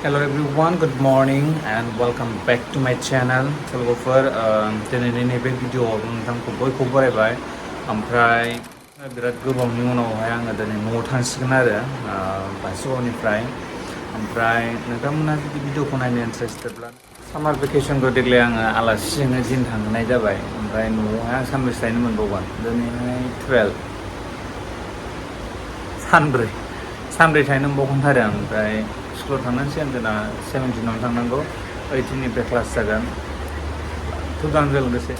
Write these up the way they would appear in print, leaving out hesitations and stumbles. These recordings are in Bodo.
Hello everyone, good morning and welcome back to my channel. Teluguफोर दिनैनि नैबे भिडिअ'आव नोंथांखौ बयखौबो बरायबाय ओमफ्राय बिराद गोबावनि उनावहाय आङो दिनै न'आव थांसिगोन आरो बासुगावनिफ्राय ओमफ्राय नोंथांमोना जुदि भिडिअ'खौ नायनो इन्टारेस्टेडब्ला सामार भेकेसनखौ देग्लाय आङो आलासिजोंनो दिन थांहोनाय जाबाय ओमफ्राय न'आवहाय आं सानबेसे थाहैनो मोनबावगोन दिनैहाय 12 सानब्रै थाहैनो मोनबावगोन आरो ओमफ्राय स्कुलाव थांनांसिगोन जोंना 17 थांनांगौ 18निफ्राय क्लास जागोन थुगांजों लोगोसे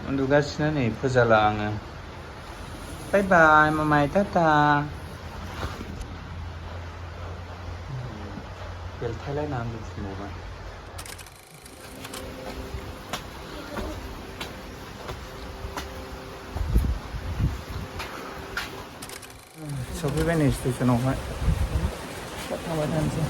उन्दुगासिनो नै फोजाला आङो बाय बाय मामाय टाटा बेलथायलायना उन्दुफिनबावबाय सफैबाय नै स्टेसनावहाय थांबाय थानोसै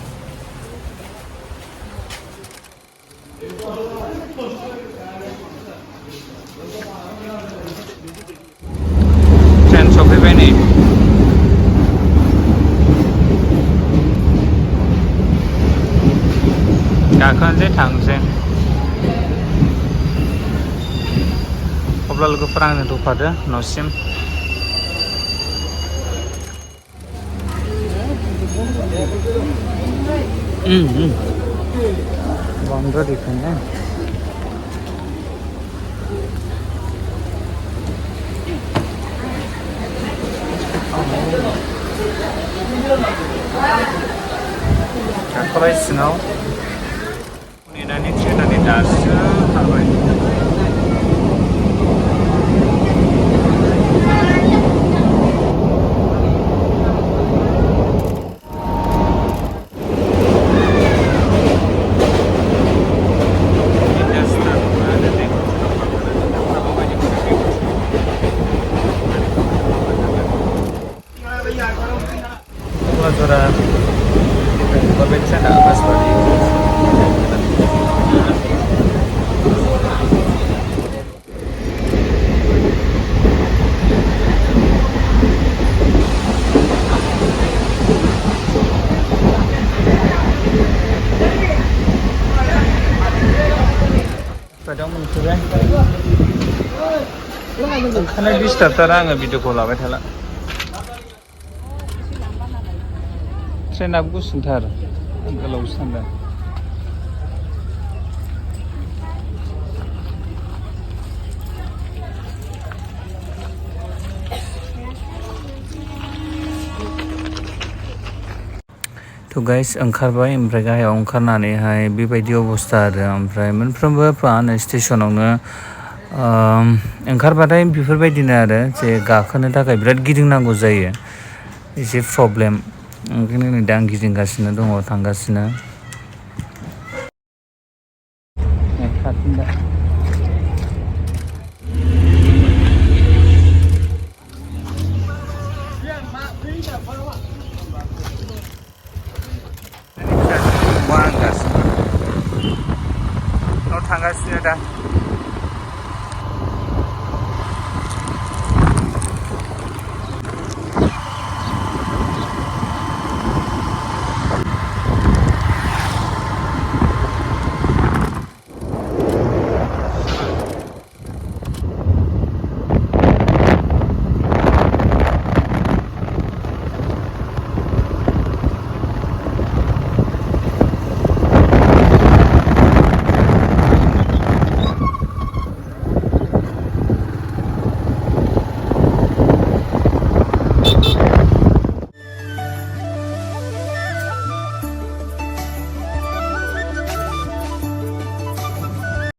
ट्रेन सफैबाय नै गाखोनोसै थांसै अब्ला लोगोफोरा आंनो दफादो न'सिम बन्द देखायनो गाखोबाय सिङाव नेनानै ट्रेनानै दासो खारबाय जरा बाय ट्रेना बासबारि बायदाव मोनफैबाय ओंखारनाय डिस्टार्बथार आङो भिडिअखौ लाबाय थाला ट्रेनाबो गुसुंथार गोलावसो सानदों थ' गाइस ओंखारबाय ओमफ्राय गाहायाव ओंखारनानैहाय बेबायदि अबस्था आरो ओमफ्राय मोनफ्रोमबो माने स्टेसनावनो ओंखारबाथाय बेफोरबायदिनो आरो जे गाखोनो थाखाय बिराद गिदिंनांगौ जायो एसे प्रब्लेम ओंखायनो नै दा आं गिदिंगासिनो दङ थांगासिनो थांगासिनो दा